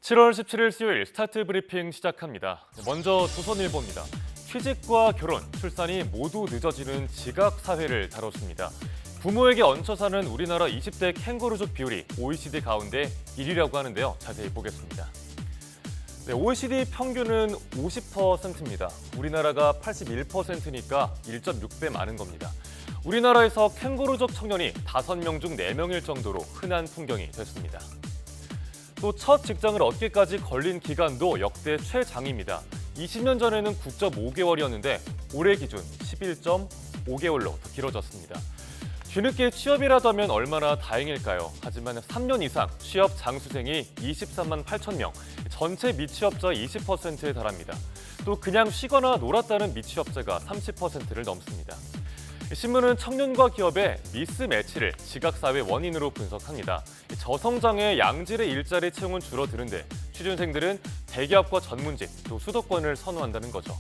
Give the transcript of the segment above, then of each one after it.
7월 17일 수요일 스타트 브리핑 시작합니다. 먼저 조선일보입니다. 취직과 결혼, 출산이 모두 늦어지는 지각 사회를 다뤘습니다. 부모에게 얹혀 사는 우리나라 20대 캥거루족 비율이 OECD 가운데 1위라고 하는데요. 자세히 보겠습니다. OECD 평균은 50%입니다. 우리나라가 81%니까 1.6배 많은 겁니다. 우리나라에서 캥거루족 청년이 5명 중 4명일 정도로 흔한 풍경이 됐습니다. 또 첫 직장을 얻기까지 걸린 기간도 역대 최장입니다. 20년 전에는 9.5개월이었는데 올해 기준 11.5개월로 더 길어졌습니다. 뒤늦게 취업이라도 하면 얼마나 다행일까요? 하지만 3년 이상 취업 장수생이 23만 8천 명, 전체 미취업자 20%에 달합니다. 또 그냥 쉬거나 놀았다는 미취업자가 30%를 넘습니다. 신문은 청년과 기업의 미스매치를 지각사회 원인으로 분석합니다. 저성장의 양질의 일자리 채용은 줄어드는데 취준생들은 대기업과 전문직, 또 수도권을 선호한다는 거죠.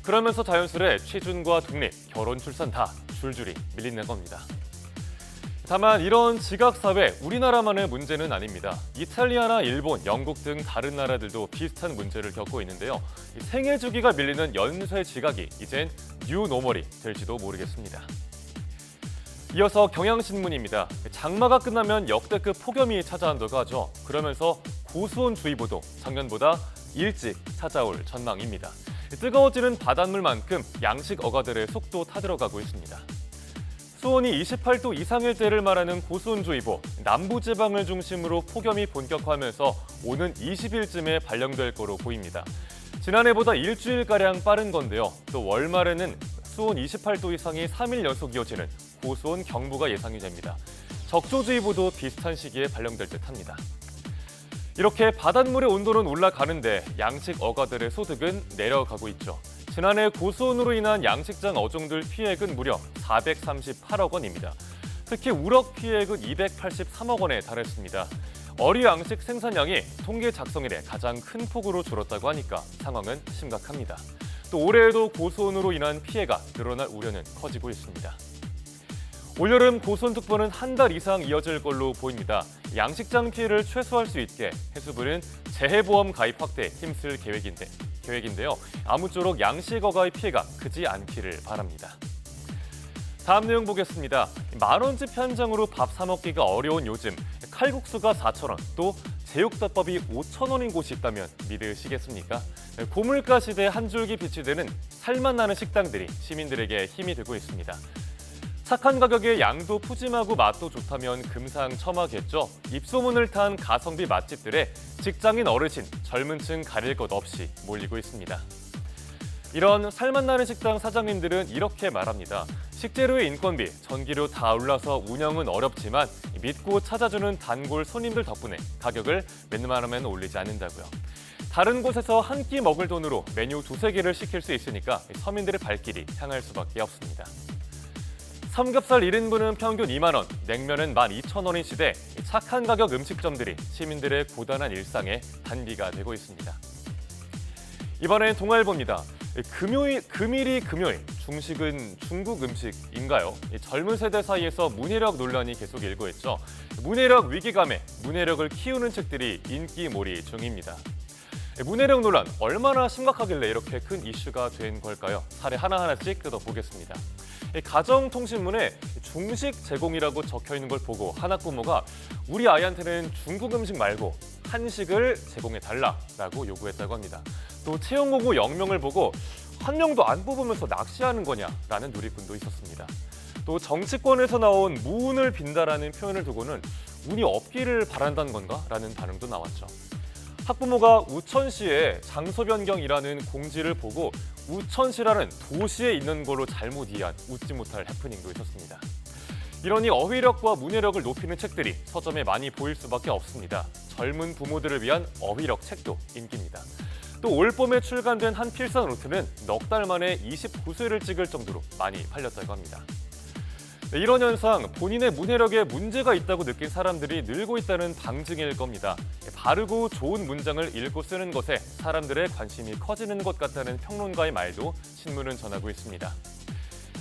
그러면서 자연스레 취준과 독립, 결혼, 출산 다 줄줄이 밀리는 겁니다. 다만 이런 지각사회, 우리나라만의 문제는 아닙니다. 이탈리아나 일본, 영국 등 다른 나라들도 비슷한 문제를 겪고 있는데요. 생애 주기가 밀리는 연쇄 지각이 이젠 뉴노멀이 될지도 모르겠습니다. 이어서 경향신문입니다. 장마가 끝나면 역대급 폭염이 찾아온다고 하죠. 그러면서 고수온주의보도 작년보다 일찍 찾아올 전망입니다. 뜨거워지는 바닷물만큼 양식 어가들의 속도 타들어가고 있습니다. 수온이 28도 이상일 때를 말하는 고수온주의보, 남부지방을 중심으로 폭염이 본격화하면서 오는 20일쯤에 발령될 거로 보입니다. 지난해보다 일주일가량 빠른 건데요. 또 월말에는 수온 28도 이상이 3일 연속 이어지는 고수온 경보가 예상이 됩니다. 적조주의보도 비슷한 시기에 발령될 듯합니다. 이렇게 바닷물의 온도는 올라가는데 양식 어가들의 소득은 내려가고 있죠. 지난해 고수온으로 인한 양식장 어종들 피해액은 무려 438억 원입니다. 특히 우럭 피해액은 283억 원에 달했습니다. 어류 양식 생산량이 통계 작성 이래 가장 큰 폭으로 줄었다고 하니까 상황은 심각합니다. 또 올해에도 고수온으로 인한 피해가 늘어날 우려는 커지고 있습니다. 올여름 고수온특보는 한 달 이상 이어질 걸로 보입니다. 양식장 피해를 최소화할 수 있게 해수부는 재해보험 가입 확대에 힘쓸 계획인데요. 아무쪼록 양식어가의 피해가 크지 않기를 바랍니다. 다음 내용 보겠습니다. 만원집 현장으로 밥 사 먹기가 어려운 요즘 칼국수가 4,000원, 또 제육덮밥이 5,000원인 곳이 있다면 믿으시겠습니까? 고물가 시대에 한 줄기 빛이 되는 살맛 나는 식당들이 시민들에게 힘이 되고 있습니다. 착한 가격에 양도 푸짐하고 맛도 좋다면 금상첨화겠죠. 입소문을 탄 가성비 맛집들에 직장인 어르신, 젊은 층 가릴 것 없이 몰리고 있습니다. 이런 살맛나는 식당 사장님들은 이렇게 말합니다. 식재료의 인건비, 전기료 다 올라서 운영은 어렵지만 믿고 찾아주는 단골 손님들 덕분에 가격을 웬만하면 올리지 않는다고요. 다른 곳에서 한 끼 먹을 돈으로 메뉴 2-3개를 시킬 수 있으니까 서민들의 발길이 향할 수밖에 없습니다. 삼겹살 1인분은 평균 2만 원, 냉면은 12,000원인 시대 착한 가격 음식점들이 시민들의 고단한 일상에 단비가 되고 있습니다. 이번엔 동아일보입니다. 금일이 금요일, 중식은 중국 음식인가요? 젊은 세대 사이에서 문해력 논란이 계속 일고 있죠. 문해력 위기감에 문해력을 키우는 책들이 인기몰이 중입니다. 문해력 논란 얼마나 심각하길래 이렇게 큰 이슈가 된 걸까요? 사례 하나하나씩 뜯어보겠습니다. 가정통신문에 중식 제공이라고 적혀있는 걸 보고 한 학부모가 우리 아이한테는 중국 음식 말고 한식을 제공해달라고 요구했다고 합니다. 또 채용공고 0명을 보고 한 명도 안 뽑으면서 낚시하는 거냐라는 누리꾼도 있었습니다. 또 정치권에서 나온 무운을 빈다라는 표현을 두고는 운이 없기를 바란다는 건가라는 반응도 나왔죠. 학부모가 우천시에 장소 변경이라는 공지를 보고 우천시라는 도시에 있는 걸로 잘못 이해한 웃지 못할 해프닝도 있었습니다. 이러니 어휘력과 문해력을 높이는 책들이 서점에 많이 보일 수밖에 없습니다. 젊은 부모들을 위한 어휘력 책도 인기입니다. 또 올봄에 출간된 한 필사 노트는 넉 달 만에 29쇄를 찍을 정도로 많이 팔렸다고 합니다. 이런 현상, 본인의 문해력에 문제가 있다고 느낀 사람들이 늘고 있다는 방증일 겁니다. 바르고 좋은 문장을 읽고 쓰는 것에 사람들의 관심이 커지는 것 같다는 평론가의 말도 신문은 전하고 있습니다.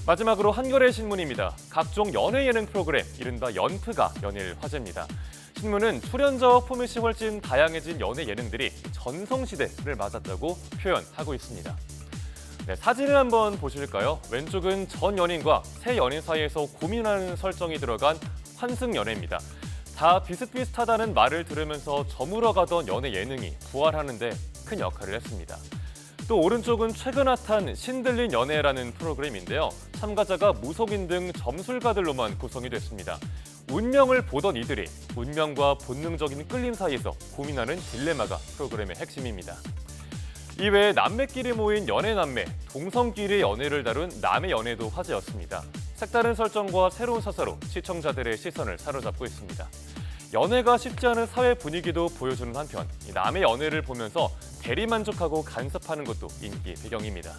마지막으로 한겨레 신문입니다. 각종 연애 예능 프로그램, 이른바 연프가 연일 화제입니다. 신문은 출연자와 포맷이 훨씬 다양해진 연애 예능들이 전성시대를 맞았다고 표현하고 있습니다. 네, 사진을 한번 보실까요? 왼쪽은 전 연인과 새 연인 사이에서 고민하는 설정이 들어간 환승 연애입니다. 다 비슷비슷하다는 말을 들으면서 저물어가던 연애 예능이 부활하는 데 큰 역할을 했습니다. 또 오른쪽은 최근 핫한 신들린 연애라는 프로그램인데요. 참가자가 무속인 등 점술가들로만 구성이 됐습니다. 운명을 보던 이들이 운명과 본능적인 끌림 사이에서 고민하는 딜레마가 프로그램의 핵심입니다. 이외에 남매끼리 모인 연애남매, 동성끼리의 연애를 다룬 남의 연애도 화제였습니다. 색다른 설정과 새로운 서사로 시청자들의 시선을 사로잡고 있습니다. 연애가 쉽지 않은 사회 분위기도 보여주는 한편 남의 연애를 보면서 대리만족하고 간섭하는 것도 인기 배경입니다.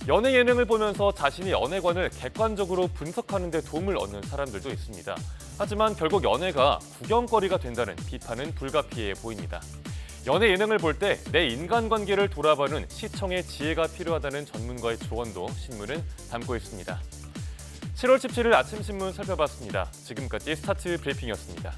연애 예능을 보면서 자신의 연애관을 객관적으로 분석하는 데 도움을 얻는 사람들도 있습니다. 하지만 결국 연애가 구경거리가 된다는 비판은 불가피해 보입니다. 연애 예능을 볼 때 내 인간관계를 돌아보는 시청의 지혜가 필요하다는 전문가의 조언도 신문은 담고 있습니다. 7월 17일 아침 신문 살펴봤습니다. 지금까지 스타트 브리핑이었습니다.